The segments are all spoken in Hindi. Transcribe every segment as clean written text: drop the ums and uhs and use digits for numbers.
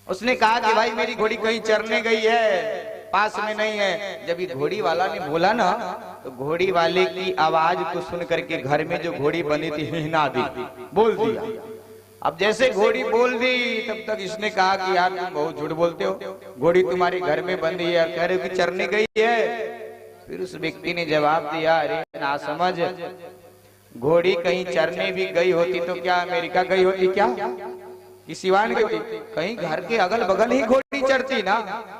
उसने कहा कि भाई मेरी घोड़ी कहीं चरने गई है, पास में नहीं है। जब ये घोड़ी वाला ने बोला ना, तो घोड़ी वाले की आवाज को सुन करके घर में जो घोड़ी बनी थी हिना दी, बोल दिया। अब जैसे घोड़ी बोल दी, तब तक इसने कहा कि यार तुम बहुत झूठ बोलते हो, घोड़ी तुम्हारे घर में बंधी है, कह रहे हो कि चरने गई है। फिर उस व्यक्ति ने जवाब दिया, अरे ना समझ, घोड़ी कहीं चरने भी गई होती तो क्या अमेरिका गई होती क्या, कि सिवान गई होती? कहीं घर के अगल बगल ही घोड़ी चरती ना।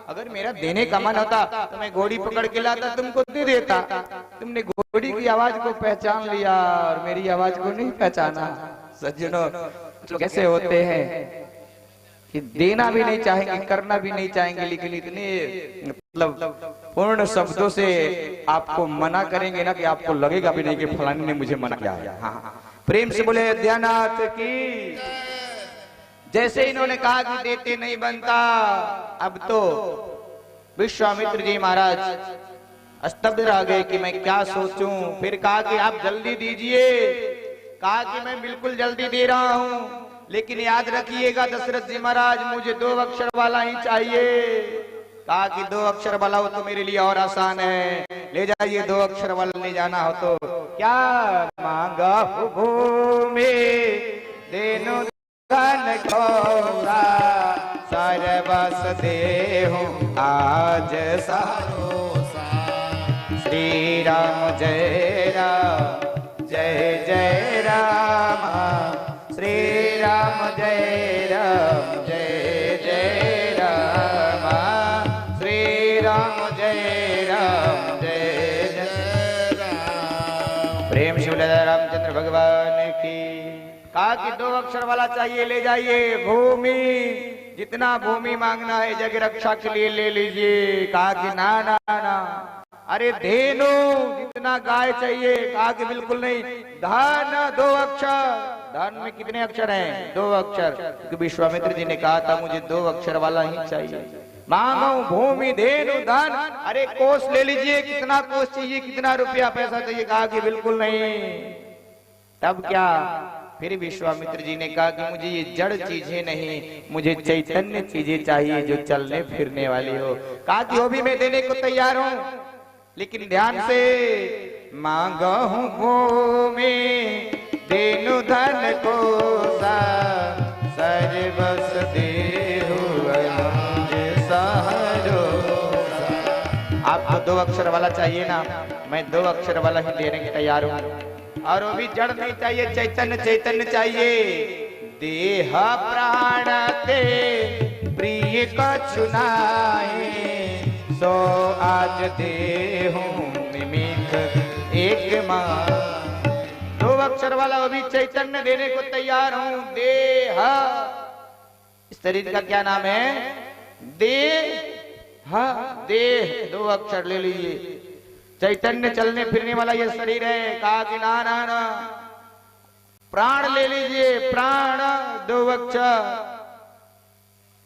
अगर मेरा देने का मन होता तो मैं घोड़ी पकड़ के लाता, तुमको दे देता। तुमने घोड़ी की आवाज को पहचान लिया और मेरी आवाज को नहीं पहचाना। सज्जनों, तो कैसे होते हैं कि देना भी नहीं चाहेंगे, करना भी नहीं चाहेंगे, लेकिन इतने मतलब पूर्ण शब्दों से आपको मना करेंगे ना कि आपको लगेगा भी नहीं कि फलाने ने मुझे मना किया है। हाँ, प्रेम से बोले अयोध्यानाथ की। जैसे इन्होंने कहा कि देते नहीं बनता, अब तो विश्वामित्र जी महाराज स्तब्ध रह गए कि मैं क्या सोचूं। फिर कहा कि आप जल्दी दीजिए। कहा कि मैं बिल्कुल जल्दी दे रहा हूं, लेकिन याद रखिएगा दशरथ जी महाराज, मुझे 2 अक्षर वाला ही चाहिए। कहा कि 2 अक्षर वाला हो तो मेरे लिए और आसान है, ले जाइए 2 अक्षर वाला ले जाना हो तो। क्या मांगा हो भूमि देनु धन घोरा, सर्वस देहु आज सरोसा। श्री राम जय राम जय जय राम, श्री राम जय राम जय जय राम, श्री राम जय राम जय जय राम। प्रेम शिव रामचंद्र भगवान की। कहा कि 2 अक्षर वाला चाहिए, ले जाइए। भूमि, जितना भूमि मांगना है जग रक्षा के लिए ले लीजिए। कहा कि ना ना ना। अरे धेनु, जितना गाय चाहिए। कहा कि बिल्कुल नहीं। धन 2 अक्षर। धन में कितने अक्षर हैं? 2 अक्षर। क्योंकि विश्वामित्र जी ने कहा था मुझे 2 अक्षर वाला ही चाहिए। मांगो भूमि धेनु धन। अरे कोष ले लीजिए, कितना कोष चाहिए, कितना रुपया पैसा चाहिए? कहा कि बिल्कुल नहीं। तब क्या? फिर विश्वामित्र जी ने कहा कि मुझे ये जड़ चीजें नहीं, मुझे चैतन्य चीजें चाहिए जो चलने फिरने वाली हो। कहा कि वो भी मैं देने को तैयार हूं, लेकिन ध्यान से। मांगो हूं भूमि देनु धन को, सर्वस देहु आपको 2 अक्षर वाला चाहिए ना, मैं 2 अक्षर वाला ही देने के तैयार हूं। और वो भी जड़ नहीं चाहिए, चैतन्य चैतन्य चाहिए। देह प्राण ते प्रिय कछु नाहि, सो आज देहु निमिख एक मां। 2 अक्षर वाला वो भी चैतन्य देने को तैयार हूं। देह, इस शरीर का क्या नाम है? देह। देह 2 अक्षर ले लीजिए। चैतन्य चलने फिरने वाला ये शरीर है। कहा कि ना ना ना। प्राण ले लीजिए। प्राण 2 अक्षर।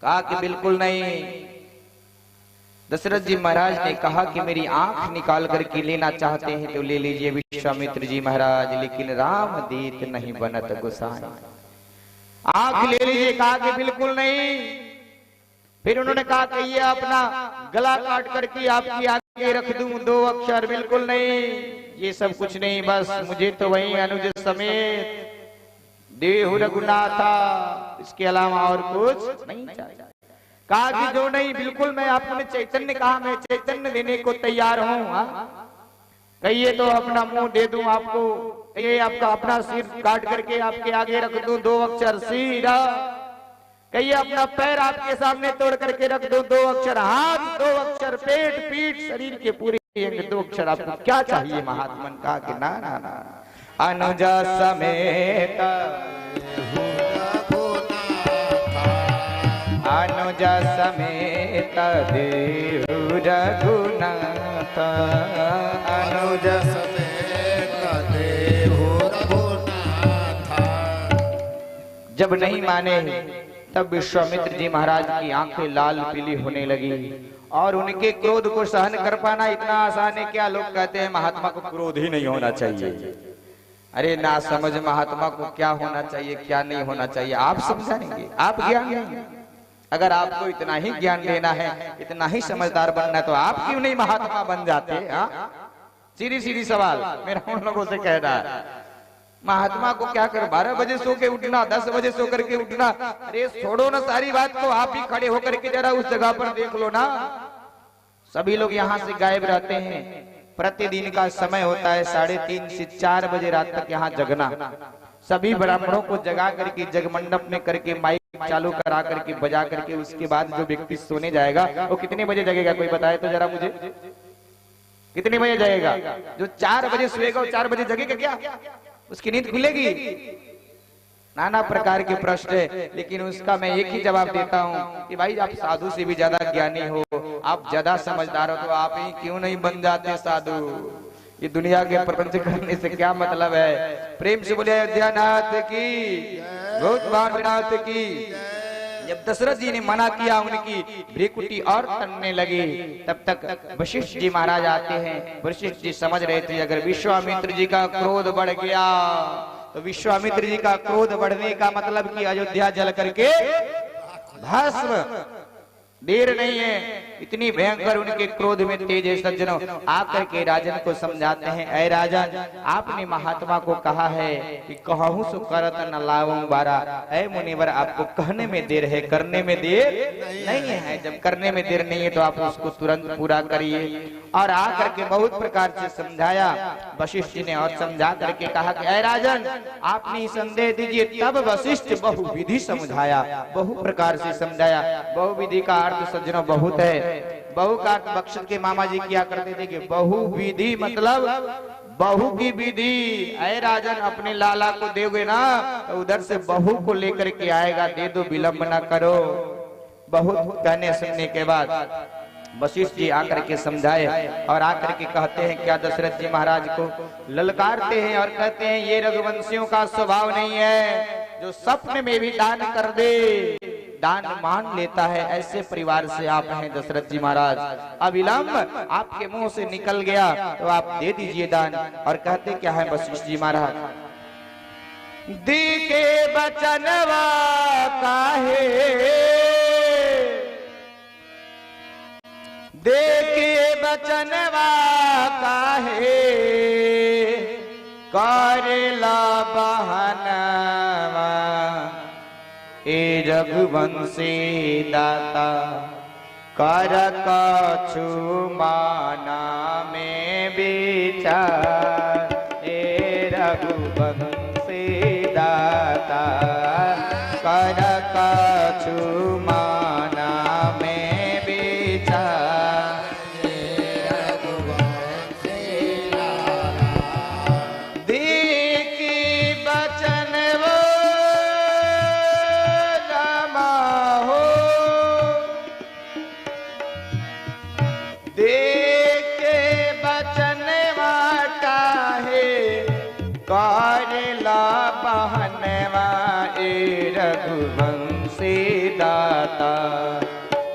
कहा कि बिल्कुल नहीं। दशरथ जी महाराज ने कहा कि मेरी आंख निकाल करके लेना चाहते हैं तो ले लीजिए विश्वामित्र जी महाराज, लेकिन राम दीत नहीं बनत गोसाई। आंख ले लीजिए। कहा कि बिल्कुल नहीं। फिर उन्होंने कहा कि ये अपना गला काट करके आपकी आगे रख दूं, 2 अक्षर। बिल्कुल नहीं, ये सब कुछ नहीं, बस मुझे तो वही अनुज समेत देहु रघुनाथा, इसके अलावा और कुछ नहीं चाहिए। कहा कि जो नहीं, बिल्कुल मैं आपने चैतन्य कहा, मैं चैतन्य देने को तैयार हूं। कहिए तो अपना मुंह दे दूं आपको, ये आपका अपना सिर काट करके आपके आगे रख दूं, 2 अक्षर सीधा। कहिए अपना पैर आपके सामने तोड़ करके रख दो, 2 अक्षर हाथ, 2 अक्षर पेट पीठ शरीर के पूरे 2 अक्षर। आपको क्या चाहिए महात्मन? कहा कि ना ना ना। अनुजा समेत अनुजा समेत देहु रघुनाथ, अनुजा समेत देहु रघुनाथ। जब नहीं माने तब विश्वामित्र जी महाराज की आंखें लाल पीली होने लगी और उनके क्रोध को सहन कर पाना इतना आसान है क्या? लोग कहते हैं महात्मा को क्रोध ही नहीं होना चाहिए। अरे ना समझ महात्मा को क्या होना चाहिए क्या नहीं होना चाहिए आप समझाएंगे? आप ज्ञान नहीं, अगर आपको इतना ही ज्ञान लेना है, इतना ही समझदार बनना है, तो आप क्यों नहीं महात्मा बन जाते? सीधी सीधी सवाल मेरा उन लोगों से कहना है। महात्मा को क्या कर, 12 बजे सो के उठना, 10 बजे सो करके उठना? अरे छोड़ो ना सारी बात को, आप ही खड़े होकर के जरा उस जगह पर देख लो ना। सभी लोग यहाँ से गायब रहते हैं। प्रतिदिन का समय होता है 3:30 से 4 बजे रात तक यहाँ जगना। सभी ब्राह्मणों को जगा करके जगमंडप में करके माइक चालू करा करके बजा करके उसके बाद जो व्यक्ति सोने जाएगा वो कितने बजे जगेगा? कोई बताए तो जरा मुझे, कितने बजे जाएगा? जो 4 बजे सोएगा वो 4 बजे जगेगा क्या? उसकी नींद खुलेगी? नाना प्रकार के प्रश्न है, लेकिन उसका मैं एक ही जवाब देता हूँ कि भाई आप साधु से भी ज्यादा ज्ञानी हो, आप ज्यादा समझदार हो, तो आप ही क्यों नहीं बन जाते साधु? ये दुनिया के प्रपंच करने से क्या मतलब है? प्रेम से बोले अयोध्यानाथ की, भूतनाथ की। जब दशरथ जी ने मना किया, उनकी भ्रिकुटी और तनने लगी, तब तक वशिष्ठ जी महाराज आते हैं। वशिष्ठ जी समझ रहे थे अगर विश्वामित्र जी का क्रोध बढ़ गया तो विश्वामित्र जी का क्रोध बढ़ने का मतलब कि अयोध्या जल करके भस्म। देर नहीं है, इतनी भयंकर उनके क्रोध में तेज है। सज्जनों, आकर के राजन को समझाते हैं, ऐ राजन, आपने महात्मा को कहा है कि कहूं सो करत न लाऊं बारा। ऐ मुनिवर, आपको कहने में देर है, करने में देर नहीं है। जब करने में देर नहीं है तो आप उसको तुरंत पूरा करिए। और आकर के बहुत प्रकार से समझाया वशिष्ठ जी ने, और समझा करके कहा कि ऐ राजन, आपने संदेह दीजिए। तब वशिष्ठ बहुविधि समझाया, बहु प्रकार से समझाया। बहुविधि का अर्थ सज्जनों बहुत है। बहु का अर्थ बख्शत के मामा जी किया करते थे कि बहुविधि मतलब बहू की विधि। ऐ राजन, अपने लाला को दोगे ना तो उधर से बहू को लेकर के आएगा, दे दो, विलंब ना करो। बहुत कहने सुनने के बाद वशिष्ठ जी आकर के समझाए और आकर के कहते हैं क्या दशरथ जी महाराज को ललकारते हैं और कहते हैं ये रघुवंशियों का स्वभाव नहीं है जो स्वप्न में भी दान कर दे, दान मान लेता है। ऐसे परिवार से आप हैं दशरथ जी महाराज। अविलंब आपके मुंह से निकल गया तो आप दे दीजिए दान। और कहते क्या है वशिष्ठ जी महाराज, दी के बचनवा काहे, देखिए बचनवा काहे, करेला बहनवा, ए रघुवंशी दाता, कर कछु माना में विचार। ए रघुवंशी दाता, कर कछु माना में विचार। रघुवंशी दाता,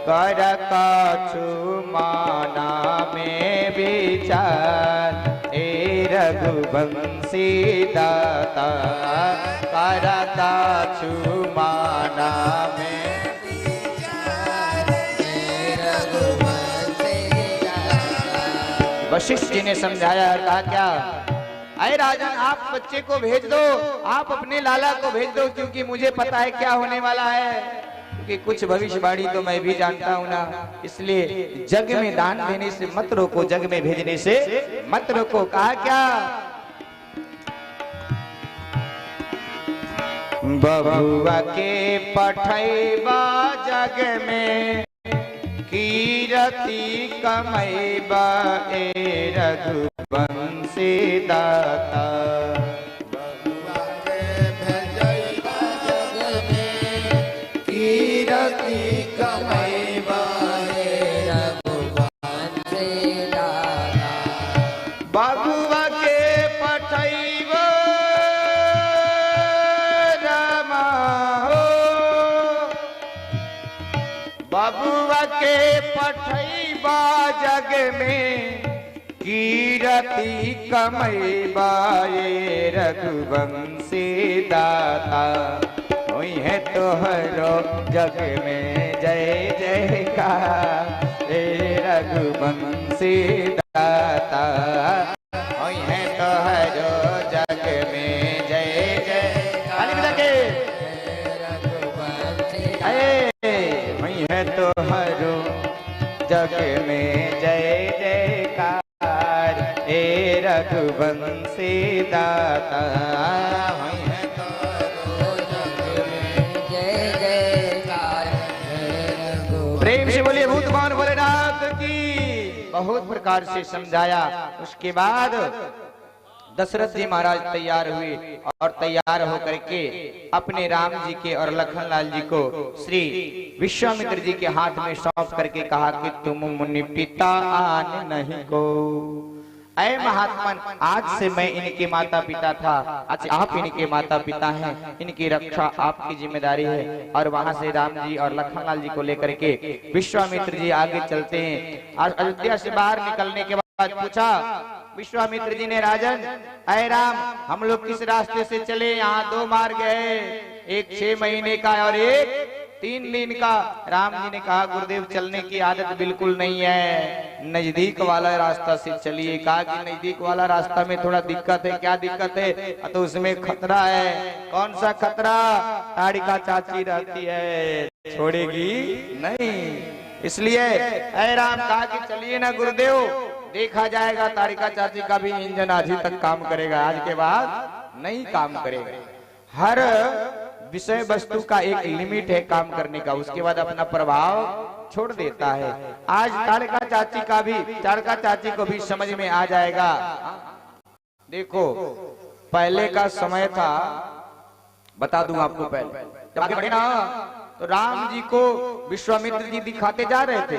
कर कछु माना में विचार। ए रघुवंशी दाता, कर कछु माना में विचार। ए रघुवंशी दाता। वशिष्ठ जी ने समझाया और कहा क्या, अरे राजन, आप बच्चे को भेज दो, आप अपने लाला को भेज दो, क्योंकि मुझे पता है क्या होने वाला है, क्योंकि कुछ भविष्यवाणी तो मैं भी जानता हूं ना। इसलिए जग में दान देने से मत रोको, जग में भेजने से मत रोको। कहा क्या, बबुआ के पठैबा जग में, कीरति कमैबा। ए रघुवंशी दाता, बबुआ के भेजैबा जग में, कीरति कमैबा। ए रघुवंशी दाता, बबुआ के पठैबा रमा हो, बबुआ के पठैबा जग में, कीरति कमैबा। ए रघुवंशी दाता, होई है तोहरो जग में जय जयकार हे रघुवंशी दाता होई है तो हरो जग में जय जय खाली मिला के होई है तो हरो जग में जय जयकार हे रघुवंशी दाता होई है तो हरो जग में जय जयकार। प्रेम से बोलिए भूतमान भोलेनाथ की। बहुत प्रकार से समझाया। उसके बाद दशरथ जी महाराज तैयार हुए और तैयार होकर के अपने राम जी के और लखनलाल जी को श्री विश्वामित्र जी के हाथ में सौंप करके कहा कि तुम मुनि पिता आने नहीं को। ऐ महात्मन, आज से मैं इनके माता पिता था, आज आप इनके माता पिता हैं, इनकी रक्षा आपकी जिम्मेदारी है। और वहां से राम जी और लखनलाल जी को लेकर के विश्वामित्र जी आगे चलते हैं। और अयोध्या से बाहर निकलने के बाद पूछा विश्वामित्र जी ने, राजन ऐ राम, हम लोग किस रास्ते से चले? यहाँ दो मार्ग है, एक 6 महीने का और एक 3 दिन का। राम जी ने कहा गुरुदेव चलने की आदत बिल्कुल नहीं है, नजदीक वाला रास्ता से चलिए। कहा कि नजदीक वाला रास्ता में थोड़ा दिक्कत है। क्या दिक्कत है? तो उसमें खतरा है। कौन सा खतरा? ताड़िका चाची रहती है, छोड़ेगी नहीं, इसलिए ऐ राम कहा कि चलिए ना गुरुदेव, देखा जाएगा ताड़िका चाची का भी इंजन आज ही तक काम करेगा, आज के बाद नहीं काम करेगा। हर विषय वस्तु का एक लिमिट है काम करने का, उसके बाद अपना प्रभाव छोड़ देता है। आज ताड़िका चाची का भी, ताड़िका चाची को भी समझ में आ जाएगा। देखो पहले का समय था, बता दूं आपको, पहले जब आगे बढ़े ना तो राम जी को विश्वामित्र जी दिखाते जा रहे थे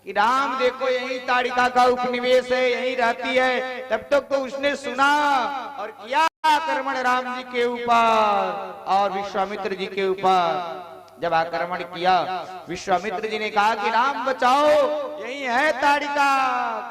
कि राम देखो यही ताड़िका का उपनिवेश है, यही रहती है। तब तक तो उसने सुना और किया आक्रमण राम जी के ऊपर और विश्वामित्र जी के ऊपर। जब आक्रमण किया विश्वामित्र जी ने कहा कि राम बचाओ, यही है ताड़िका।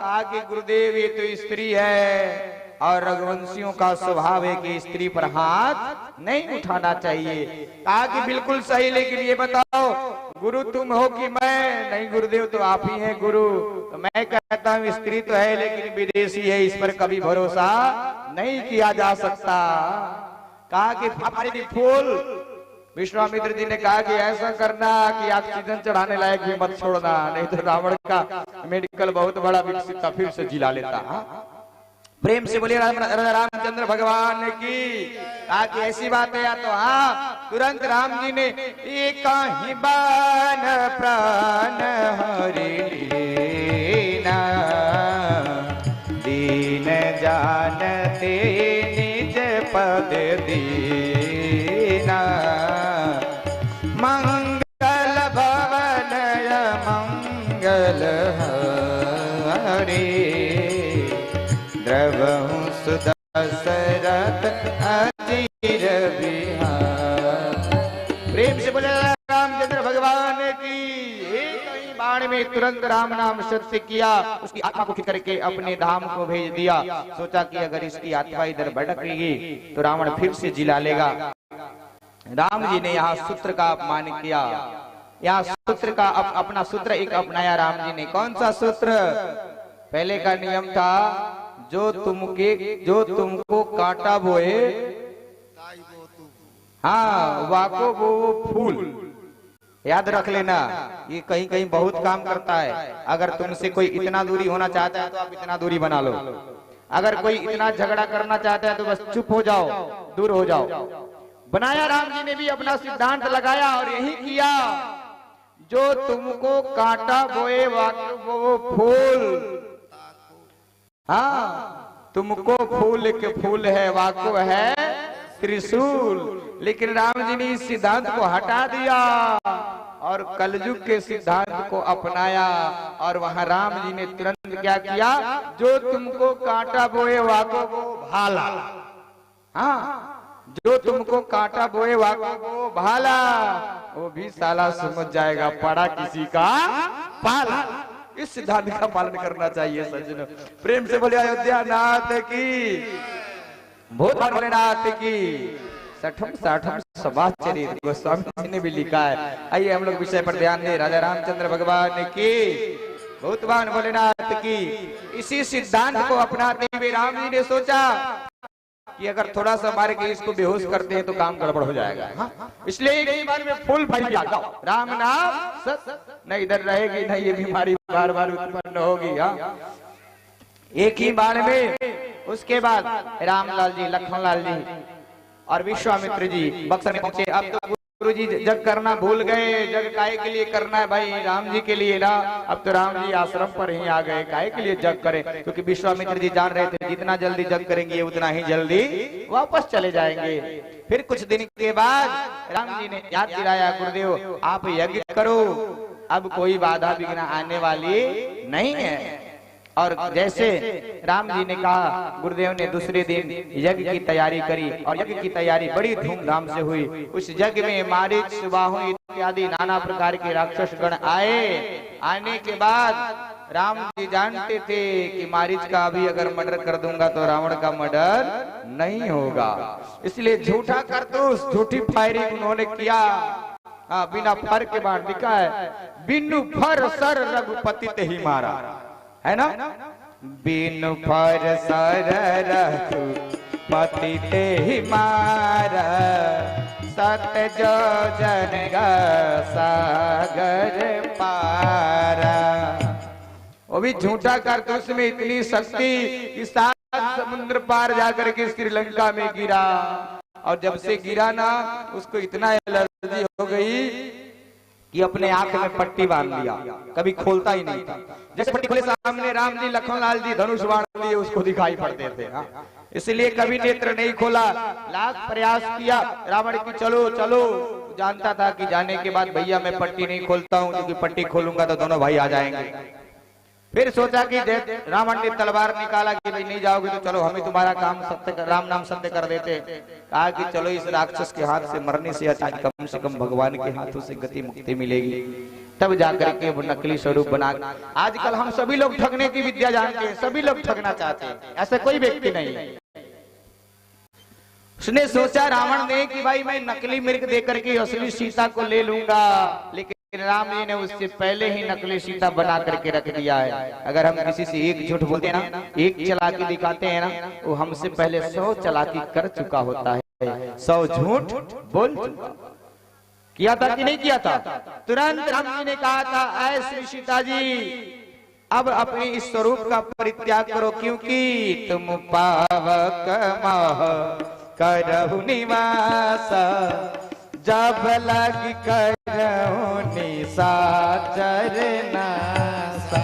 कहा कि गुरुदेव ये तो स्त्री है और रघुवंशियों का स्वभाव है कि स्त्री पर हाथ नहीं उठाना चाहिए। कहा कि बिल्कुल सही, लेकिन ये बताओ गुरु तुम हो कि मैं? नहीं गुरुदेव तो आप ही हैं गुरु। तो मैं कहता हूँ स्त्री तो है लेकिन विदेशी है, इस पर कभी भरोसा नहीं किया जा सकता। कहा कि हमारे भी फूल। विश्वामित्र जी ने कहा कि ऐसा करना कि ऑक्सीजन चढ़ाने लायक भी मत छोड़ना, नहीं तो रावण का मेडिकल बहुत बड़ा विकसित था, फिर से जिला लेता। प्रेम से बोलिए रामचंद्र भगवान की। ताकि ऐसी बात है या तो हाँ, तुरंत राम जी ने एक ही बान प्राण हरिना दीन जानते निज पद दीना मंगल भवन मंगल हरि द्रवहु सुदशरथ अजीर विहार। प्रेम से बोले रामचंद्र भगवान की। एक बाण में तुरंत राम नाम सत्य किया, उसकी आत्मा को करके अपने धाम को भेज दिया। सोचा कि अगर इसकी आत्मा इधर भटकेगी तो रावण फिर से जिला लेगा। राम जी ने यहाँ सूत्र का अपमान किया। यहाँ सूत्र का अपना सूत्र एक अपनाया राम जी ने। कौन सा सूत्र? पहले का नियम था जो तुमको कांटा बोए, हाँ वाको वो फूल। याद रख लेना, ये कहीं कहीं बहुत काम करता है। अगर तुमसे कोई इतना दूरी होना चाहता है तो आप इतना दूरी बना लो। अगर कोई इतना झगड़ा करना चाहता है तो बस चुप हो जाओ, दूर हो जाओ। बनाया राम जी ने भी अपना सिद्धांत लगाया और यही किया। जो तुमको कांटा बोए वो फूल, हाँ तुमको फूल के फूल है, वाको है त्रिशूल। लेकिन राम जी ने इस सिद्धांत को हटा दिया और कलयुग के सिद्धांत को अपनाया। और वहां राम जी ने तुरंत क्या किया? जो तुमको कांटा बोए वाको वो भाला, हाँ जो तुमको कांटा बोए वाको वो भाला, वो भी साला समझ जाएगा पड़ा किसी का पाला। इस सिद्धांत का पालन करना चाहिए सज्जनों। प्रेम से बोले अयोध्या नाथ की, भोलेनाथ की। छठम साठम सभा चरित गोस्वामी जी ने भी लिखा है। आइए हम लोग विषय पर ध्यान दें। राजा रामचंद्र भगवान की, भूतवान भोलेनाथ की। इसी सिद्धांत को अपनाते हुए राम जी ने सोचा कि अगर थोड़ा सा मार के इसको बेहोश करते हैं तो काम गड़बड़ हो जाएगा। इसलिए एक ही बार में फुल फाइट जाता, राम नाम न इधर रहेगी न ये बीमारी बार बार उत्पन्न होगी। एक ही बार में। उसके बाद रामलाल जी, लखनलाल जी और विश्वामित्र जी बक्सर में पहुंचे। अब तो गुरु जी जग करना भूल गए। जग काहे के लिए करना है भाई? राम जी के लिए ना। अब तो राम जी आश्रम पर ही आ गए, काहे के लिए जग करें? क्योंकि विश्वामित्र जी जान रहे थे जितना जल्दी जग करेंगे उतना ही जल्दी वापस चले जाएंगे। फिर कुछ दिन के बाद राम जी ने याद दिलाया, गुरुदेव आप यज्ञ करो, अब कोई बाधा विघ्न आने वाली नहीं है। और जैसे राम जी ने कहा, गुरुदेव ने दूसरे दिन यज्ञ की तैयारी करी और यज्ञ की तैयारी बड़ी धूमधाम से हुई। उस यज्ञ में मारीच, सुबाहु इत्यादि नाना प्रकार के राक्षस गण आए। आने के बाद राम जी जानते थे कि मारीच का अभी अगर मर्डर कर दूंगा तो रावण का मर्डर नहीं होगा। इसलिए झूठा करतूस, झूठी फायरिंग उन्होंने किया। बिना फर के बाण लिखा है, बिनु फर सर रघुपति ते ही मारा, है ना? बिनु फर सर रघुपति ते ही मारा, सत जो जन सागर पारा। वो भी झूठा करतूस में इतनी शक्ति कि 7 समुद्र पार जाकर के श्रीलंका में गिरा। और जब से गिरा ना, उसको इतना एलर्जी हो गई कि अपने आंख में पट्टी बांध लिया, कभी खोलता ही नहीं था। जैसे पट्टी खोले सामने राम जी, लखनलाल जी धनुष बाण लिए उसको दिखाई पड़ते थे। इसलिए कभी नेत्र नहीं खोला। लाख प्रयास किया रावण की, चलो चलो। जानता था कि जाने के बाद भैया मैं पट्टी नहीं खोलता हूँ, क्योंकि पट्टी खोलूंगा तो दोनों भाई आ जाएंगे। फिर सोचा कि रावण ने तलवार निकाला कि भाई नहीं जाओगे तो चलो हम ही तुम्हारा काम सत्य, राम नाम सत्य कर देते। कहा कि चलो इस राक्षस के हाथ से मरने से अच्छा कम से कम भगवान के हाथों से गति मुक्ति मिलेगी। तब जाकर के वो नकली स्वरूप बना। आजकल हम सभी लोग ठगने की विद्या जानते हैं, सभी लोग ठगना चाहते हैं, ऐसा कोई व्यक्ति नहीं है। उसने सोचा रावण ने कि भाई मैं नकली मृग देकर के असली सीता को ले लूंगा, लेकिन राम जी ने उससे पहले ही नकली सीता बना करके रख दिया है। अगर हम किसी से एक झूठ बोलते हैं ना, एक चालाकी दिखाते हैं ना, वो हमसे पहले 100 चालाकी कर चुका होता है, 100 झूठ बोल चुका। किया था कि नहीं किया था? तुरंत राम जी ने कहा था, ऐ श्री सीता जी अब अपने इस स्वरूप का परित्याग करो, क्योंकि तुम पावक मह करहु निवास, जब लग करहु निशाचर नासा।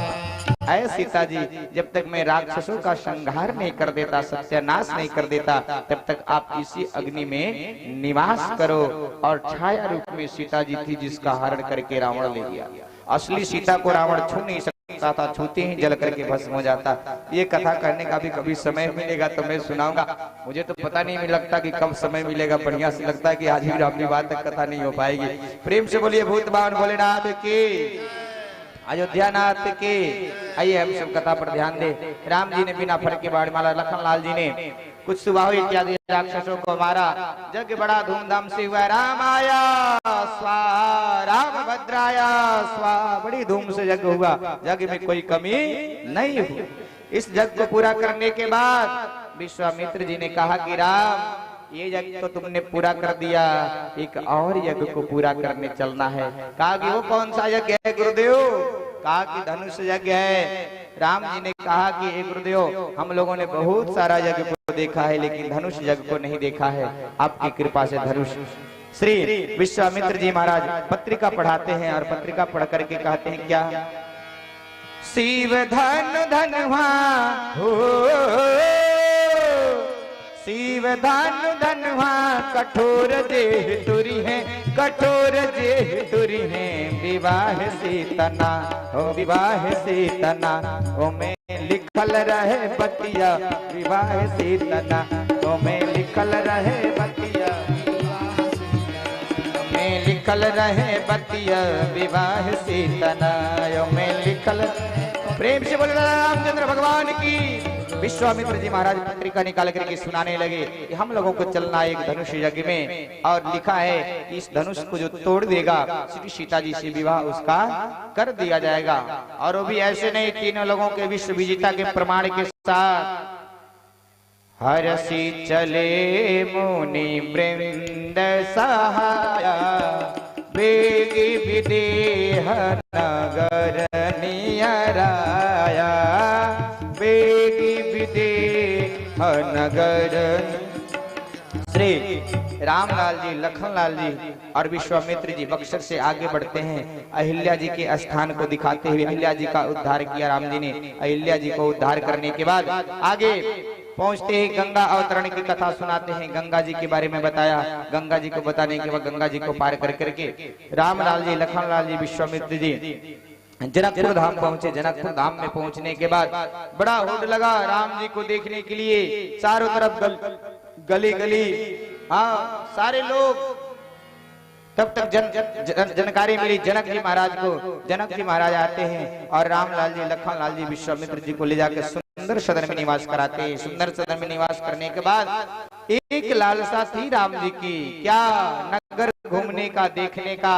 ऐ सीता जी, जब तक मैं राक्षसों का संहार नहीं कर देता, सत्यानाश नहीं कर देता, तब तक आप इसी अग्नि में निवास करो। और छाया रूप में सीता जी थी जिसका हरण करके रावण ले गया। असली सीता को रावण छू नहीं सकता था, छूते ही जल करके भस्म हो जाता। ये कथा करने का भी कभी समय मिलेगा तो मैं सुनाऊंगा। मुझे तो पता नहीं लगता कि कब समय मिलेगा। बढ़िया से लगता है कि आज भी अपनी बात तक कथा नहीं हो पाएगी। प्रेम से बोलिए भूतवान भोलेनाथ की, अयोध्या नाथ के। आइए हम सब कथा पर ध्यान दे। राम जी ने बिना फर के बाण मारा, लखनलाल जी ने कुछ सुबाहु इत्यादि राक्षसों को मारा। यज्ञ बड़ा धूमधाम से हुआ। राम आया स्वा, राम भद्राया स्वा, बड़ी धूम से यज्ञ हुआ। यज्ञ में कोई कमी नहीं हुई। इस यज्ञ को पूरा करने के बाद विश्वामित्र जी ने कहा कि राम ये यज्ञ तो तुमने पूरा कर दिया, एक और यज्ञ को पूरा करने चलना है। कहा कि वो कौन सा यज्ञ है गुरुदेव? कहा कि धनुष यज्ञ है। राम जी ने कहा कि हे गुरुदेव, हम लोगों ने बहुत सारा यज्ञ को देखा है लेकिन धनुष यज्ञ को नहीं देखा है। आपकी कृपा से धनुष। श्री विश्वामित्र जी महाराज पत्रिका पढ़ाते हैं और पत्रिका पढ़ करके कहते हैं क्या? शिव धन धनवा हो, शिव धन धनवा, कठोर देह तुरी है, कठोर देह तुरी है, विवाह से तना हो, विवाह से तना ओ में लिखल रहे बतिया, विवाह से तना ओ में लिखल रहे बतिया, में लिखल रहे बतिया, विवाह से तना ओ में लिखल। प्रेम से बोल रामचंद्र भगवान की। विश्वामित्र जी महाराज पत्रिका निकाल करके सुनाने लगे कि हम लोगों को चलना एक धनुष यज्ञ में, और लिखा है कि इस धनुष को जो तोड़ देगा श्री सीता जी से विवाह उसका कर दिया जाएगा। और वो भी ऐसे नहीं, तीनों लोगों के विश्व विजेता के प्रमाण के साथ। हरसी चले मुनि वृंद सहाया, वेगी विदेह नगर नियराया, वेगी विदेह नगर। श्री रामलाल जी, लखनलाल जी और विश्वामित्र जी बक्सर से आगे बढ़ते हैं। अहिल्या जी के स्थान को दिखाते हुए अहिल्या जी का उद्धार किया राम जी ने। अहिल्या जी को उद्धार करने के बाद आगे पहुंचते ही गंगा अवतरण की कथा सुनाते हैं। गंगा जी के बारे में बताया। गंगा जी को बताने के बाद गंगा जी को पार कर करके रामलाल जी, लखनलाल जी, विश्वामित्र जी जनकपुर धाम पहुंचे। जनकपुर धाम में पहुंचने के बाद बड़ा होड़ लगा राम जी को देखने के लिए। चारों तरफ गली गली, हाँ, सारे लोग। तब तक जानकारी मिली जनक जी महाराज को। जनक जी महाराज आते हैं और रामलाल जी, लखनलाल जी, विश्वामित्र जी को ले जाकर सुंदर सदन में निवास कराते हैं। सुंदर सदन में निवास करने के बाद एक लालसा थी राम जी की, क्या? नगर घूमने का, देखने का,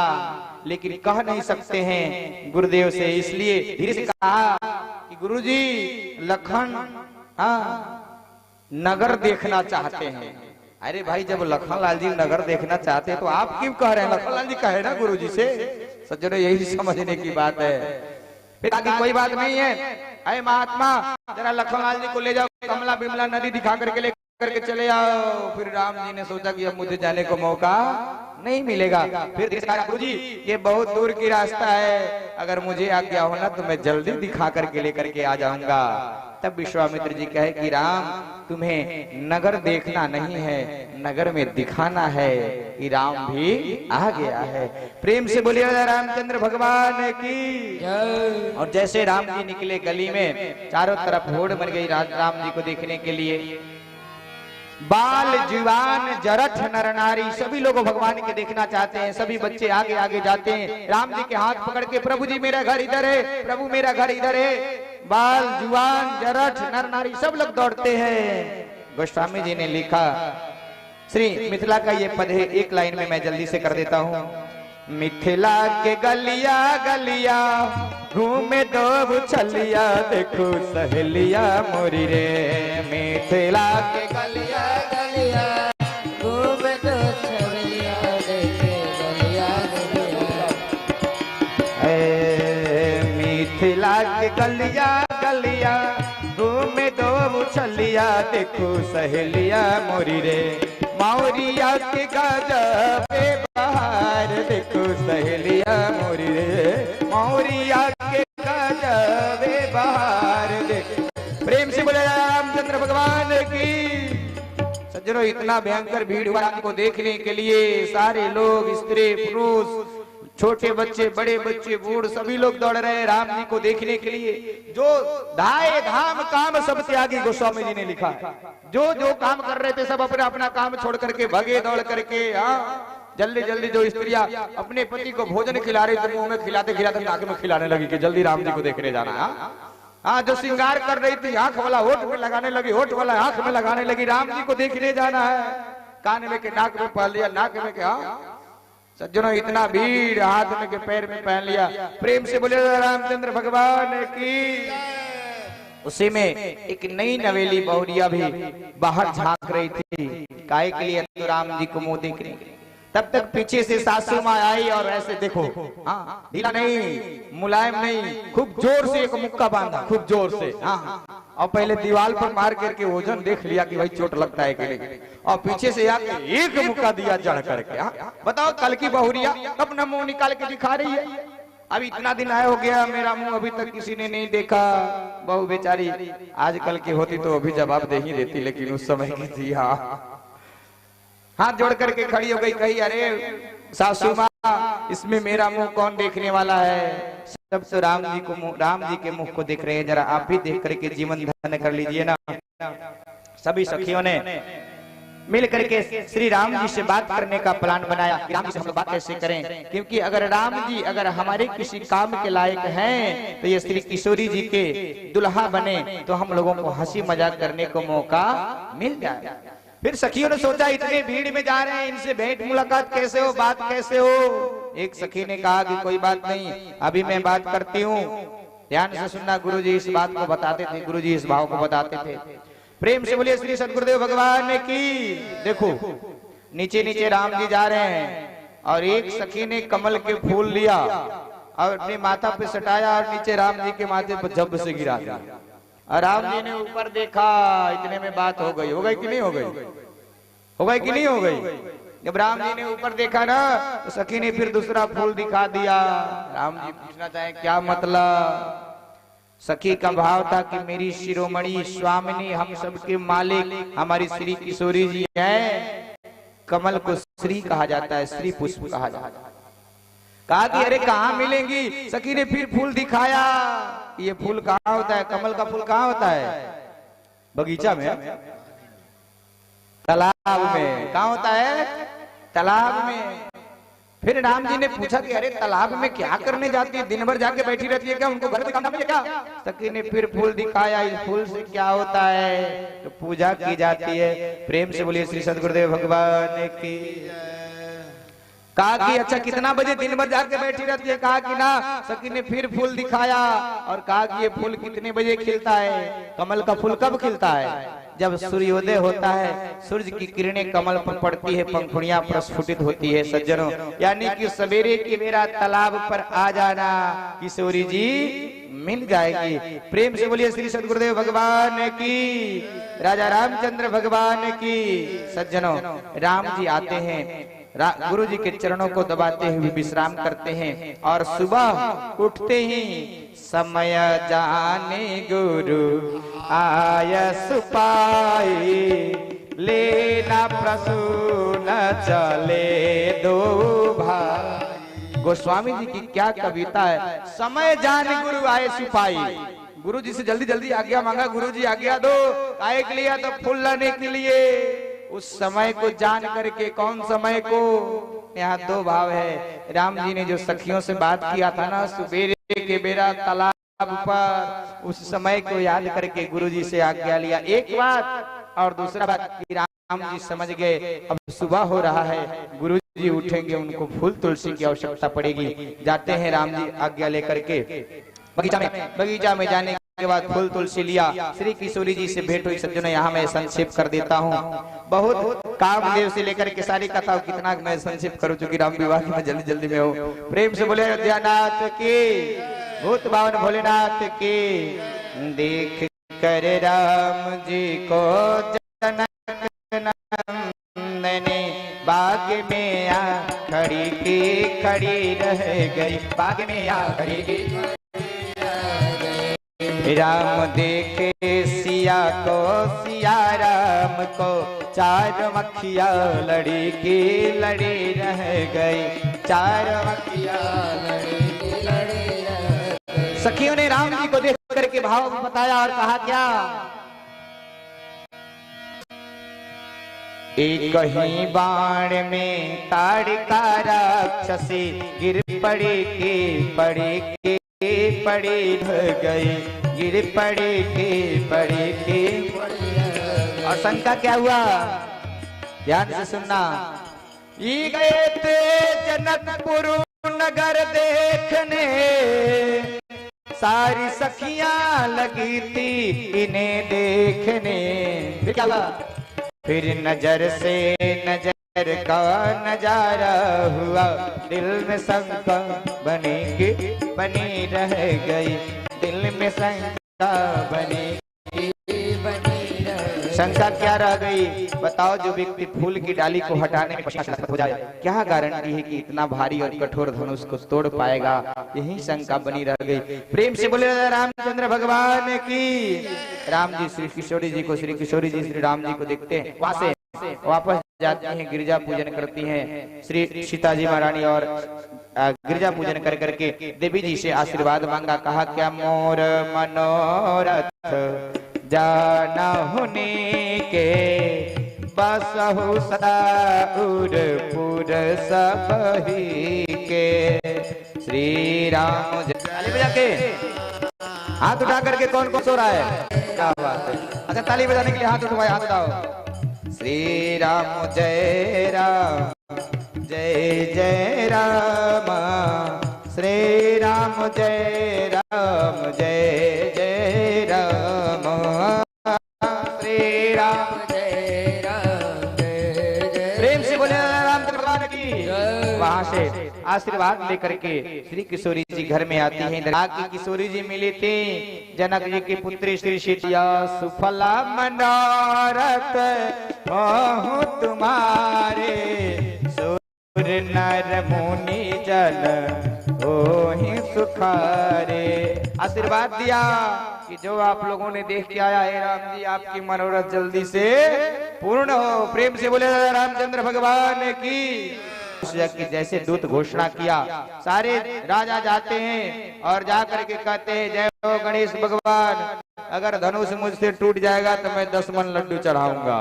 लेकिन कह नहीं सकते हैं गुरुदेव से। इसलिए धीरे से कहा कि गुरुजी, लखन नगर देखना चाहते हैं। अरे भाई, जब लखनलाल जी नगर देखना चाहते हैं तो आप क्यों कह रहे हैं? लखनलाल जी कहे ना गुरुजी से। सज्जनों, यही समझने की बात है। फिर आगे कोई बात नहीं है। अरे महात्मा, जरा लखनलाल जी को ले जाओ, कमला बिमला नदी दिखा करके ले करके चले आओ। फिर राम जी ने सोचा कि अब मुझे जाने को मौका नहीं मिलेगा। फिर गुरुजी, ये बहुत दूर की रास्ता है, अगर मुझे आज्ञा हो ना तो मैं जल्दी दिखा करके लेकर के आ जाऊंगा। तब विश्वामित्र जी कहे कि राम, तुम्हें नगर देखना नहीं है, नगर में दिखाना है कि राम भी आ गया है। प्रेम से बोलिए रामचंद्र भगवान की। और जैसे राम जी निकले गली में, चारों तरफ होड़ बन गई राम जी को देखने के लिए। बाल, जुवान, जरठ, नर नारी सभी लोग भगवान के देखना चाहते हैं। सभी बच्चे आगे आगे जाते हैं, राम जी के हाथ पकड़ के, प्रभु जी मेरा घर इधर है, प्रभु मेरा घर इधर है। बाल, जुवान, जरठ, नर नारी सब लोग दौड़ते हैं। गोस्वामी जी ने लिखा, श्री मिथिला का ये पद है, एक लाइन में मैं जल्दी से कर देता हूँ। मिथिला के गलिया गलिया घूमे दो छलिया, देखो सहेलिया मोरी रे। मिथिला के गलिया गलिया घूमे दो छलिया, देखो गलिया गलिया। मिथिला के गलिया गलिया घूमे दो छलिया, देखो सहेलिया मोरी रे। मौरिया के गजब बहार, देखो सहेलिया मोरी रे। मौरिया के गजब बहार, देखो। प्रेम से बोले रामचंद्र भगवान की। सज्जनों, इतना भयंकर भीड़ हुआ को देखने के लिए। सारे लोग, स्त्री पुरुष, छोटे बच्चे, बड़े बच्चे, बूढ़, सभी लोग दौड़ रहे हैं राम जी को देखने के लिए। जो धाए धाम काम सब त्यागी, गोस्वामी जी ने लिखा है। जो जो काम कर रहे थे सब अपना अपना काम छोड़ करके भगे दौड़ करके। हाँ, जल्दी जल्दी जो स्त्रियां अपने पति को भोजन खिला रही थी, मुंह में खिलाते खिलाते नाक में खिलाने लगी कि जल्दी राम जी को देखने जाना है। हाँ, जो श्रृंगार कर रही थी, आंख वाला होठ में लगाने लगी, होठ वाला आंख में लगाने लगी, राम जी को देखने जाना है। कान में के नाक में पहन लिया, नाक में के। हाँ सज्जनों, इतना भीड़, हाथ में के पैर में पहन लिया। प्रेम से बोले रामचंद्र भगवान की। उसी में एक नई नवेली बहुरिया भी बाहर झांक रही थी, काहे के लिए? तो राम जी को मुंह देखने। तब तक पीछे से सासू माँ आई और ऐसे देखो, हाँ, ढीला नहीं, मुलायम नहीं, खूब जोर से एक मुक्का बांधा, खूब जोर से। हाँ, और पहले दीवार पर मार करके वजन देख लिया कि भाई चोट लगता है कि नहीं, और पीछे से आके एक मुक्का दिया जड़ करके। हाँ, बताओ, कल की बहुरिया अपना मुंह निकाल के दिखा रही है। अब इतना दिन आया हो गया, मेरा मुंह अभी तक किसी ने नहीं देखा। बहू बेचारी आजकल की होती तो अभी जवाब दे ही देती, लेकिन उस समय की थी। हाँ, हाथ जोड़ करके खड़ी हो गई, कही, अरे सासू माँ, इसमें मेरा मुंह कौन देखने वाला है? सब तो राम जी के मुख को देख रहे हैं, जरा आप भी देख करके जीवन धन्य कर लीजिए ना। सभी सखियों ने मिल करके श्री राम जी से बात करने का प्लान बनाया। राम जी से हम लोग बात कैसे करें, क्योंकि अगर राम जी अगर हमारे किसी काम के लायक हैं तो ये श्री किशोरी जी के दुल्हा बने तो हम लोगों को हंसी मजाक करने को मौका मिल जाए। फिर सखियों ने सोचा इतने भीड़ में जा रहे हैं, इनसे भेंट मुलाकात कैसे हो, बात कैसे हो। एक सखी ने कहा कि कोई बात नहीं, अभी मैं बात करती हूँ। ध्यान से सुनना, गुरुजी इस बात को बताते थे, गुरुजी इस भाव को बताते थे। प्रेम से बोलिए श्री सदगुरुदेव भगवान की। देखो नीचे नीचे राम जी जा रहे हैं और एक सखी ने कमल के फूल लिया और अपने माथा पे सटाया और नीचे राम जी के माथे पर जब से गिरा दिया। और राम जी ने ऊपर देखा, इतने में बात हो गई कि नहीं हो गई, हो गई कि नहीं हो गई। जब राम जी ने ऊपर देखा ना तो सखी ने फिर दूसरा फूल दिखा दिया। राम जी पूछना चाहे क्या मतलब। सखी का भाव था कि मेरी शिरोमणि स्वामिनी, हम सबके मालिक हमारी श्री किशोरी जी हैं। कमल को श्री कहा जाता है, श्री पुष्प कहा जाता है। कहा कि अरे कहाँ मिलेंगी। सखी ने फिर फूल दिखाया। ये फूल कहाँ होता है, कमल का फूल कहाँ होता है, बगीचा में, तालाब में। कहाँ होता है, तालाब में। फिर राम जी ने पूछा कि अरे तालाब में क्या करने जाती है, दिन भर जाके बैठी रहती है क्या, उनको घर पे काम नहीं है क्या। सखी ने फिर फूल दिखाया, इस फूल से क्या होता है, तो पूजा की जाती है। प्रेम से बोलिए श्री सदगुरुदेव भगवान की। कहा कि अच्छा कितना बजे दिन भर जाके बैठी रहती है, कहा कि ना। सखी ने फिर फूल दिखाया और कहा कि ये फूल कितने बजे खिलता है। कमल का फूल कब खिलता है, जब सूर्योदय होता है, सूर्य की किरणें कमल पर पड़ती है, पंखुड़ियां प्रस्फुटित होती है। सज्जनों, यानी कि सवेरे की मेरा तालाब पर आ जाना, किशोरी जी मिल जाएगी। प्रेम से बोलिए श्री सदगुरुदेव भगवान की, राजा रामचंद्र भगवान की। सज्जनों, राम जी आते हैं, गुरु जी के चरणों को दबाते हुए विश्राम करते हैं और सुबह उठते ही समय जाने गुरु आय सुपाई, लेना प्रसून चले दो भाई। गोस्वामी जी की क्या कविता है। समय जाने गुरु आए सिपाही। गुरु जी से जल्दी जल्दी आज्ञा मांगा, गुरु जी आज्ञा दो। आए के लिए तो फूल लाने के लिए। उस समय को जान करके, कौन समय को, यहाँ दो भाव है। राम जी ने जो सखियों से बात किया था ना सुबेरे के बेरा तालाब पर, उस समय को याद करके गुरुजी से आज्ञा लिया। एक बात और दूसरा बात कि राम जी समझ गए अब सुबह हो रहा है, गुरुजी उठेंगे, उनको फूल तुलसी की आवश्यकता पड़ेगी। जाते हैं राम जी आज्ञा लेकर के बगीचा में जाने के बाद फूल तुलसी लिया, श्री किशोरी जी से भेंट हुई। सज्जनों, यहाँ मैं संक्षेप कर देता हूँ। बहुत कामदेव से लेकर के सारी कथा कितना मैं संक्षेप करूँ, चूंकि राम विवाह में जल्दी जल्दी में हो। प्रेम से बोले अयोध्यानाथ की, भूत भावन भोलेनाथ की। देख कर राम जी को जनक नंदनी, बाग में आ खड़ी की खड़ी रह गई, बाग में आ खड़ी की। राम देखे सिया को, सिया राम को, चार मक्खिया लड़ी की लड़ी रह गई, चार मक्खिया लड़ी की लड़ी रह गई। सखियों ने राम जी को देख करके भाव बताया और कहा क्या, एक ही बाण में ताड़का राक्षसी, गिर पड़ी के पड़ी के पड़ी रह गई, गिर पड़े के। और शंका क्या हुआ, ध्यान से सुनना। ये गए थे जनकपुर नगर देखने, सारी सखियां लगी थी इन्हें देखने। फिर क्या हुआ, फिर नजर से नजर का नजारा हुआ, दिल में शंका बनी रह गई, दिल में शंका बनी शंका क्या रह गई। बताओ, जो व्यक्ति फूल की डाली को हटाने में पश्चात हो जाए, क्या गारंटी है कि इतना भारी और कठोर धनुष को तोड़ पाएगा। यही शंका बनी रह गई। प्रेम से बोले रामचंद्र भगवान की। राम जी श्री किशोरी जी को, श्री किशोरी जी श्री राम जी को देखते हैं, वहां से वापस जाती हैं, गिरजा पूजन करती हैं। श्री सीता जी महारानी और गिरजा पूजन कर करके देवी जी से आशीर्वाद मांगा। कहा क्या, मोर मनोरथ जाना होने के बसहु सदा उरपुर सबही के। श्री राम जय। ताली बजा के हाथ उठा करके कौन कौन सो रहा है? क्या बात है। अच्छा ताली बजाने के लिए हाथ उठवाए, हाथ उठाओ। श्री राम जय राम जय जय राम, श्री राम जय राम जय जय राम, श्री राम जय राम जय जय। प्रेम से बोले रामचंद्र भगवान की। वहां से आशीर्वाद लेकर के श्री किशोरी जी घर में आती हैं। आगे किशोरी जी मिली थी जनक जी की पुत्री श्री सीता। सुफला मनोरथ हो तुम्हारे, सुर नर मुनि जन होहि सुखारे। आशीर्वाद दिया कि जो आप लोगों ने देख के आया है राम जी, आपकी मनोरथ जल्दी से पूर्ण हो। प्रेम से बोले रामचंद्र भगवान की। कि जैसे दूत घोषणा किया, सारे राजा जाते हैं और जा करके कहते हैं जय हो गणेश भगवान, अगर धनुष मुझसे टूट जाएगा तो मैं 10 मन लड्डू चढ़ाऊंगा।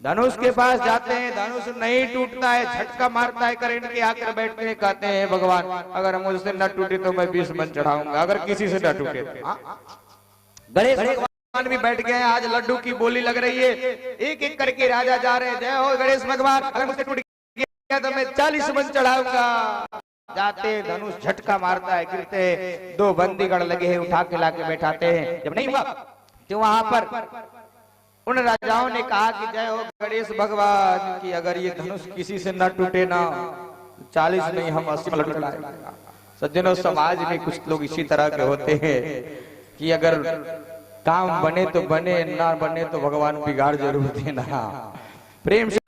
धनुष के पास जाते हैं, धनुष नहीं टूटता है, झटका मारता है करंट के, आकर बैठते हैं, कहते हैं भगवान अगर मुझसे न टूटे तो मैं 20 मन चढ़ाऊंगा, अगर किसी से न टूटे। गणेश भगवान भी बैठ गए हैं, आज लड्डू की बोली लग रही है। एक एक करके राजा जा रहे हैं, जय हो गणेश भगवान, अगर मुझसे टूट तो मैं 40 मन चढ़ाऊंगा। जाते धनुष झटका मारता है, गिरते हैं। 2 बंदीगण लगे हैं, उठा के लाके बैठाते हैं। जब नहीं हुआ तो वहां पर उन राजाओं ने कहा कि जय हो गणेश भगवान की, अगर ये धनुष किसी से न टूटे ना 40 नहीं हम 80 लड्डू चढ़ाएंगे। सज्जनों, समाज में कुछ लोग इसी तरह के होते हैं कि अगर काम बने तो बने, ना बने तो भगवान बिगाड़ जरूर देना। प्रेम से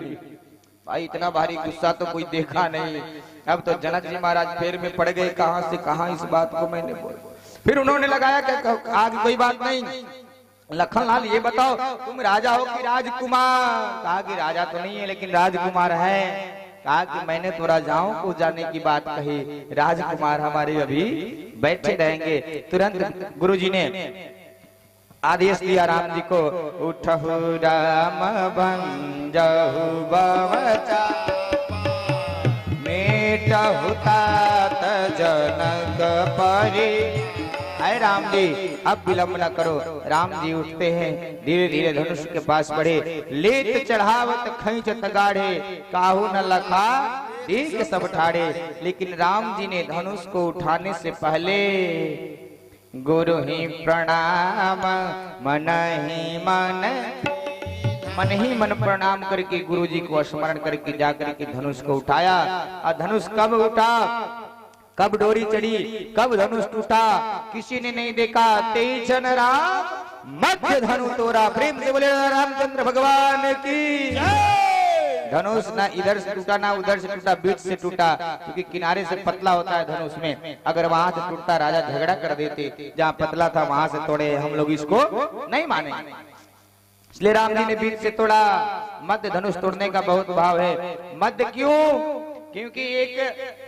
भाई, इतना भारी गुस्सा तो कोई देखा नहीं। अब तो जनक जी महाराज फेर में पड़ गए, कहां से कहां इस बात को मैंने बोला। फिर उन्होंने लगाया कि आगे कोई बात नहीं, लखनलाल ये बताओ तुम राजा हो कि राजकुमार? कहा कि राजा तो नहीं है लेकिन राजकुमार है। कहा कि मैंने तो राजाओं को जाने की बात कही, राजकुमार हमारे अभी बैठे रहेंगे। तुरंत गुरुजी ने आदेश दिया राम जी को, उठहु राम भंजहु बवचा, मेटहु तात जनक परि। अरे राम जी अब विलंब न करो। राम जी उठते हैं, धीरे धीरे धनुष के पास बढ़े, लेत चढ़ावत खींचत गाढ़े, काहू न लखा दीर्घ सब ठाड़े। लेकिन राम जी ने धनुष को उठाने से पहले गुरु ही प्रणाम मन ही मन प्रणाम करके गुरु जी को स्मरण करके जाकर के धनुष को उठाया। और धनुष कब उठा, कब डोरी चढ़ी, कब धनुष टूटा, किसी ने नहीं देखा। तेज राम मध्य धनु तोरा। प्रेम से बोले रामचंद्र भगवान की। धनुष ना इधर से टूटा ना उधर से टूटा, बीच से टूटा, क्योंकि किनारे से पतला होता है धनुष में। अगर वहां से टूटता राजा झगड़ा कर देते, जहाँ पतला था वहां से तोड़े, हम लोग इसको नहीं माने। इसलिए राम जी ने बीच से तोड़ा। मध्य धनुष तोड़ने का बहुत भाव है। मध्य क्यों? क्योंकि एक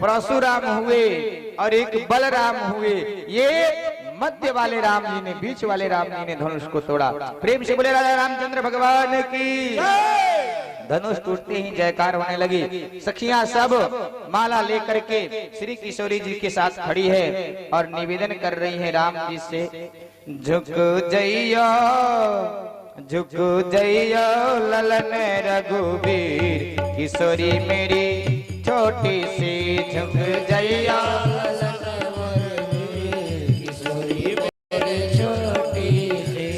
परशुराम हुए और एक बलराम हुए, ये मध्य वाले राम जी ने, बीच वाले राम जी ने धनुष को तोड़ा। प्रेम से बोले राजा रामचंद्र भगवान की। धनुष टूटते ही जयकार होने लगी। सखियां सब माला लेकर के श्री किशोरी जी के साथ खड़ी है और निवेदन कर रही है राम जी से, झुक जइयो ललन रघुवीर, किशोरी मेरी छोटी सी झुक जइयो।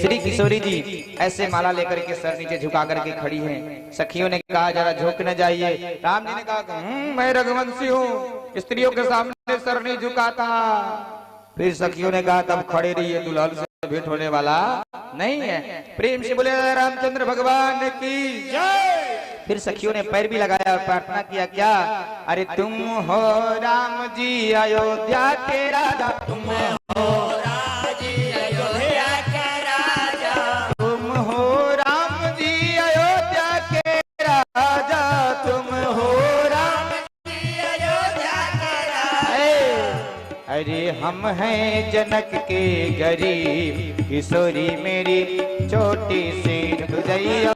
श्री किशोरी जी ऐसे माला लेकर के सर नीचे झुका करके खड़ी हैं। सखियों ने कहा जरा झुक न जाइए। राम जी ने कहा मैं रघुवंशी हूँ, स्त्रियों के सामने सर नहीं झुकाता। फिर सखियों ने कहा तब खड़े रहिए, दुल्हन से भेंट होने वाला नहीं है। प्रेम से बोले रामचंद्र भगवान की जय। फिर सखियों ने पैर भी लगाया और प्रार्थना किया, क्या अरे तुम हो राम जी अयोध्या के राजा, तुम हो अरे हम हैं जनक के गरीब, किशोरी मेरी छोटी सी भुजैया।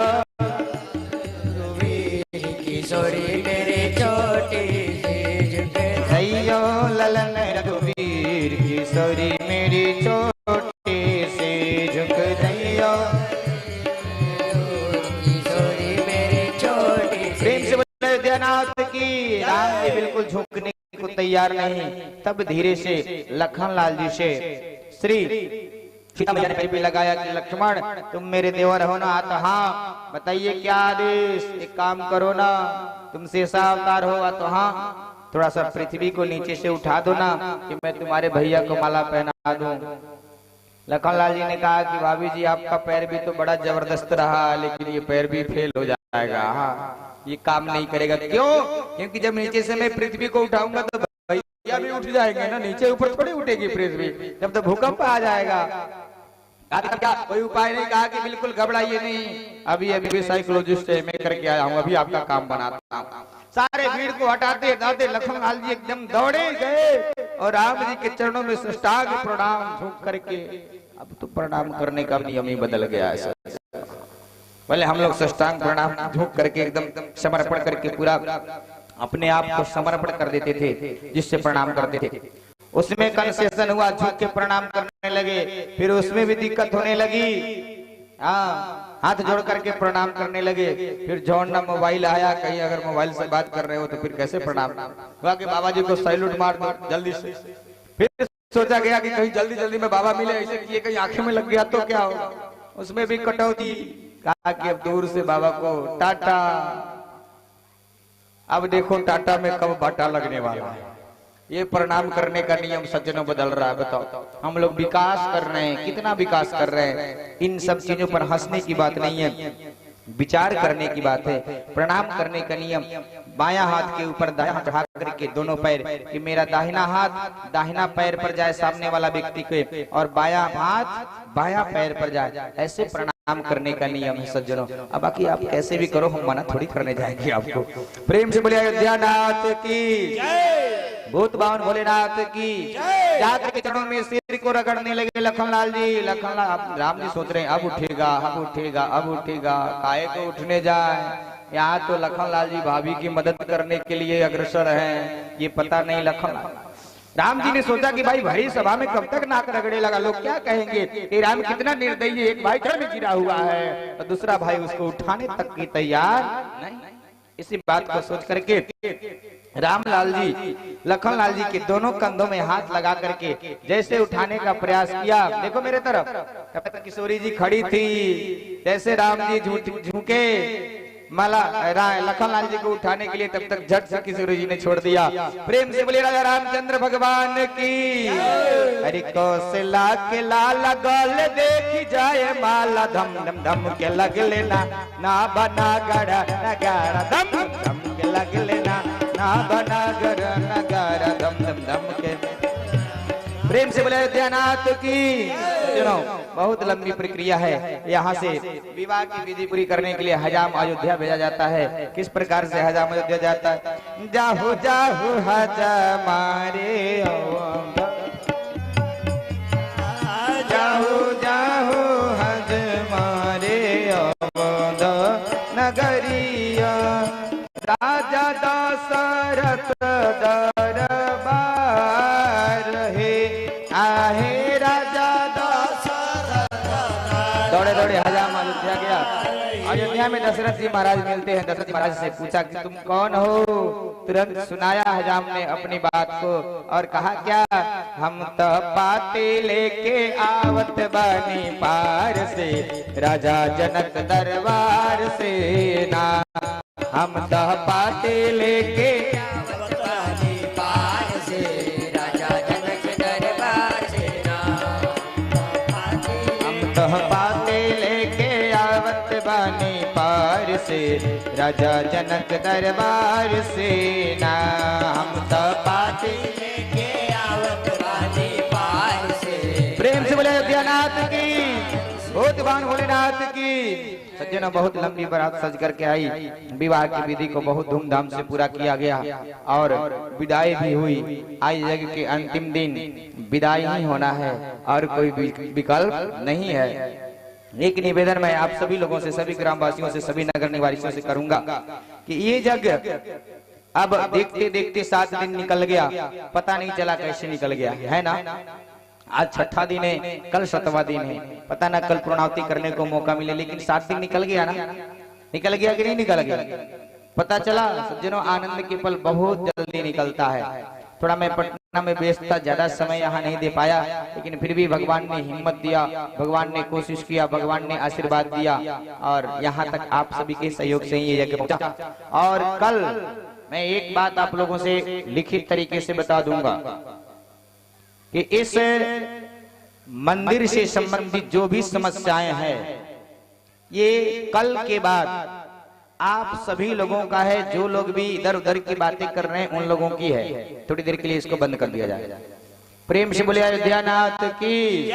किशोरी मेरी छोटी सी झुक दैयो ललन रघुवीर किशोरी मेरी छोटी सी झुक दैयो किशोरी मेरी छोटी प्रेम से बोले अयोध्यानाथ की। राम जी बिल्कुल झुकने को तैयार नहीं। तब धीरे से लखन लाल जी से श्री सीता मैया ने पैर पे लगाया कि लक्ष्मण तुम मेरे देवर हो ना। तो हाँ बताइए क्या आदेश। एक काम करो ना, तुम शेषा अवतार हो तो हाँ थोड़ा सा पृथ्वी को नीचे से उठा दो ना कि मैं तुम्हारे भैया को माला पहना दूं। लखनलाल जी ने कहा कि भाभी जी आपका पैर भी तो बड़ा जबरदस्त रहा, लेकिन ये पैर भी फेल हो जाएगा। हाँ ये काम नहीं करेगा। क्यों? क्योंकि जब नीचे से मैं पृथ्वी को उठाऊंगा तो भैया भी उठ जाएंगे ना, नीचे ऊपर थोड़ी उठेगी पृथ्वी, जब तो भूकंप आ जाएगा। क्या कोई उपाय नहीं। कहा कि बिल्कुल घबराइए नहीं, अभी अभी भी साइकोलॉजिस्ट है मैं करके आया हूँ, अभी आपका काम बनाता हूँ। सारे भीड़ को हटाते हटाते लखनलाल जी एकदम दौड़े गए और राम जी के चरणों में साष्टांग प्रणाम झुक करके। अब तो प्रणाम करने का नियम ही बदल गया है। पहले हम लोग साष्टांग प्रणाम झुक करके एकदम समर्पण करके पूरा अपने आप को समर्पण कर देते थे, जिससे प्रणाम करते थे। उसमें कंसेशन हुआ, झुक के प्रणाम करने लगे, फिर उसमें भी दिक्कत होने लगी। हाँ हाथ जोड़ करके प्रणाम करने लगे। फिर जौन ना मोबाइल आया, कहीं अगर मोबाइल से बात कर रहे हो तो फिर कैसे प्रणाम हुआ कि बाबा जी को सैल्यूट मार दो जल्दी से। फिर सोचा गया कि कहीं जल्दी जल्दी में बाबा मिले, ऐसे किए कहीं आंखें में लग गया तो क्या होगा। उसमें भी कटौती। कहा कि अब दूर से बाबा को टाटा। अब देखो टाटा में कब बाटा लगने वाला है। ये प्रणाम करने का नियम सज्जनों बदल रहा है। बताओ हम लोग विकास कर रहे हैं, कितना विकास कर रहे हैं। इन सब चीजों पर हंसने की बात नहीं है, विचार करने की बात है। प्रणाम करने का नियम बायां हाथ के ऊपर दायां हाथ रखा करके दोनों पैर कि मेरा दाहिना हाथ दाहिना पैर पर जाए सामने वाला व्यक्ति के, और बायां हाथ बायां पैर पर जाए, ऐसे प्रणाम करने का नियम है सज्जनों। अब बाकी आप कैसे भी करो, हम मना थोड़ी करने जाएंगे आपको। प्रेम से बोले अयोध्यानाथ की, भूत बावन भोलेनाथ की। जाकर के चरणों में सिर को रगड़ने लगे लखनलाल जी। लखनलाल राम जी सोच रहे हैं अब उठेगा अब उठेगा अब उठेगा, काहे को उठने जाए। यहाँ तो लखनलाल जी भाभी की मदद करने के लिए अग्रसर हैं, ये पता नहीं लखनलाल। राम जी ने सोचा कि भाई भरी सभा में कब तक नाक रगड़े लगा, लोग क्या कहेंगे कि राम कितना निर्दयी है, एक भाई घर में गिरा हुआ है और दूसरा भाई उसको उठाने तक की तैयार नहीं। इसी बात को सोच करके रामलाल जी लखनलाल जी के दोनों कंधों में हाथ लगा करके जैसे उठाने का प्रयास किया। देखो मेरे तरफ, तब तक किशोरी जी खड़ी थी। जैसे राम जी झुके माला लखनलाल जी को उठाने के लिए, तब तक झट से किशोरी जी ने छोड़ दिया। प्रेम से बोले राजा रामचंद्र भगवान की। हरि कौशला के लाल गल देखी जाए माला, धम धम धम के लग लेना ना बना गड़ा नगारा, धम धम के लग लेना ना बना गड़ा नगारा, धम धम धम के। प्रेम से बोले अयोध्यानाथ की। बहुत लंबी प्रक्रिया है। यहाँ से विवाह की विधि पूरी करने के लिए हजाम अयोध्या भेजा जाता है। किस प्रकार से हजाम अयोध्या जाता है? जाहु जाहु हजामारे जाहु जाहु हजमारे अवध नगरिया, राजा दशरथ दरबार है आहे राजा दशरथ। दौड़े दौड़े हजाम अयोध्या गया। अयोध्या में दशरथ जी महाराज मिलते हैं। दशरथ जी महाराज से पूछा कि तुम कौन हो? तुरंत सुनाया हजाम ने अपनी बात को और कहा क्या? हम तो पाते लेके आवत बनी पार से, राजा जनक दरबार से ना। हम तो पाते लेके आवत बनी पार से, राजा जनक दरबार से ना। हम तो पाते लेके आवत बनी पार से, राजा जनक दरबार से ना। हम तो पाते लेके आवत बनी पार से। प्रेम से बोले अयोध्यानाथ की, भूतवान भोलेनाथ की। सज्जनों बहुत लंबी बारात सज करके आई। विवाह की विधि को बहुत धूमधाम से पूरा किया गया और विदाई भी हुई। आज यज्ञ के अंतिम दिन विदाई ही होना है और कोई विकल्प नहीं है। एक निवेदन मैं आप सभी लोगों से, सभी ग्रामवासियों से, सभी नगर निवासियों से करूंगा कि ये यज्ञ अब देखते देखते 7 दिन निकल गया, पता नहीं चला कैसे निकल गया, है ना। आज छठा दिन है, कल 7वां दिन है, पता ना कल पूर्णाहुति करने को मौका मिले, लेकिन 7 दिन निकल गया ना। निकल गया कि नहीं निकल गया? पता चला सज्जनों, आनंद के पल बहुत जल्दी निकलता है। थोड़ा मैं पटना में व्यस्त था, ज्यादा समय यहाँ नहीं दे पाया, लेकिन फिर भी भगवान ने हिम्मत दिया, भगवान ने कोशिश किया, भगवान ने आशीर्वाद दिया और यहाँ तक आप सभी के सहयोग से ही ये यज्ञ पहुंचा। और कल मैं एक बात आप लोगों से लिखित तरीके से बता दूंगा कि इस मंदिर से संबंधित जो भी समस्याएं हैं, ये कल के बाद आप सभी लोगों का है। जो लोग भी इधर उधर की बातें कर रहे हैं उन लोगों की है। थोड़ी देर के लिए इसको बंद कर दिया जाए। प्रेम से बोले अयोध्या नाथ की।